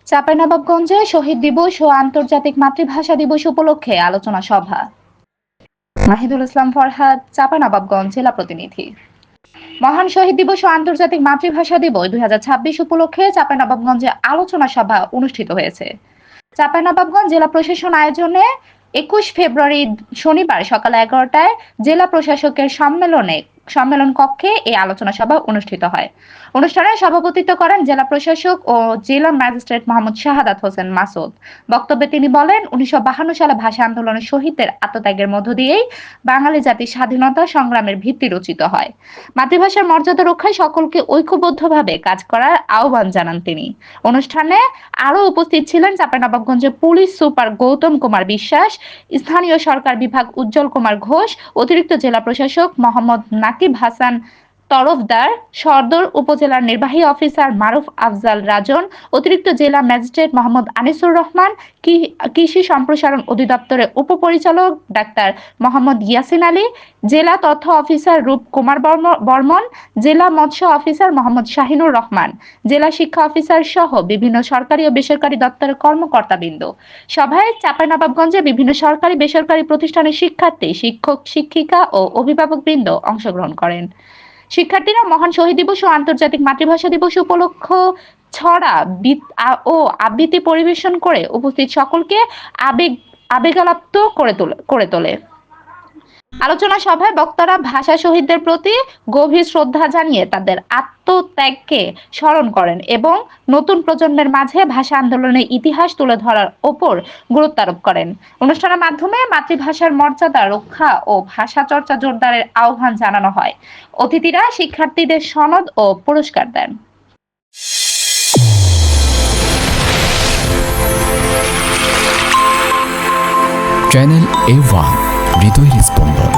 চাঁপাইনবাবগঞ্জে শহীদ দিবস ও আন্তর্জাতিক মাতৃভাষা দিবস উপলক্ষে আলোচনা সভা। মাহিদুল ইসলাম ফরহাদ, চাঁপাইনবাবগঞ্জ জেলা প্রতিনিধি। মহান শহীদ দিবস ও আন্তর্জাতিক মাতৃভাষা দিবস 2026 উপলক্ষে চাঁপাইনবাবগঞ্জে আলোচনা সভা অনুষ্ঠিত হয়েছে। চাঁপাইনবাবগঞ্জ জেলা প্রশাসন আয়োজনে 21 ফেব্রুয়ারি শনিবার সকাল 11টায় জেলা প্রশাসকের সম্মেলন কক্ষে এই আলোচনা সভা অনুষ্ঠিত হয়। অনুষ্ঠানে সভাপতিত্ব করেন জেলা প্রশাসক ও জেলা ম্যাজিস্ট্রেট মোহাম্মদ শাহাদাত হোসেন মাসুদ। বক্তব্যে তিনি বলেন, 1952 সালে ভাষা আন্দোলনের শহীদদের আত্মত্যাগের মধ্য দিয়েই বাঙালি জাতির স্বাধীনতা সংগ্রামের ভিত্তি রচিত হয়। মাতৃভাষার মর্যাদা রক্ষায় সকলকে ঐক্যবদ্ধভাবে কাজ করার আহ্বান জানান তিনি। অনুষ্ঠানে আরো উপস্থিত ছিলেন চাঁপাইনবাবগঞ্জের পুলিশ সুপার গৌতম কুমার বিশ্বাস, স্থানীয় সরকার বিভাগ উজ্জ্বল কুমার ঘোষ, অতিরিক্ত জেলা প্রশাসক মোহাম্মদ নাকিব হাসান তরফদার, সদর উপজেলার নির্বাহী অফিসার মারুফ আফজাল রাজন, অতিরিক্ত জেলা ম্যাজিস্ট্রেট মোহাম্মদ আনিসুর রহমান, কৃষি সম্প্রসারণ অধিদপ্তরের উপপরিচালক ডাক্তার মোহাম্মদ ইয়াসিন আলী, জেলা তথ্য অফিসার রূপ কুমার বর্মন, জেলা মৎস্য অফিসার মোহাম্মদ শাহিনুর রহমান, জেলা শিক্ষা অফিসার সহ বিভিন্ন সরকারি ও বেসরকারি দপ্তরের কর্মকর্তাবৃন্দ। সভায় চাঁপাইনবাবগঞ্জে বিভিন্ন সরকারি বেসরকারি প্রতিষ্ঠানের শিক্ষার্থী, শিক্ষক, শিক্ষিকা ও অভিভাবকবৃন্দ অংশগ্রহণ করেন। শিক্ষার্থীরা মহান শহীদ দিবস ও আন্তর্জাতিক মাতৃভাষা দিবস উপলক্ষে ছড়া ও আবৃত্তি পরিবেশন করে উপস্থিত সকলকে আবেগাপ্ত করে তোলে। আলোচনা সভায় বক্তারা ভাষা শহীদদের প্রতি গভীর শ্রদ্ধা জানিয়ে তাদের আত্মত্যাগকে স্মরণ করেন এবং নতুন প্রজন্মের মাঝে ভাষা আন্দোলনের ইতিহাস তুলে ধরার ওপর গুরুত্ব আরোপ করেন। অনুষ্ঠানের মাধ্যমে মাতৃভাষার মর্যাদা রক্ষা ও ভাষা চর্চা জোরদারের আহ্বান জানানো হয়। অতিথিরা শিক্ষার্থীদের সনদ ও পুরস্কার দেন। চ্যানেল A1 হৃদয়ের স্পন্দন।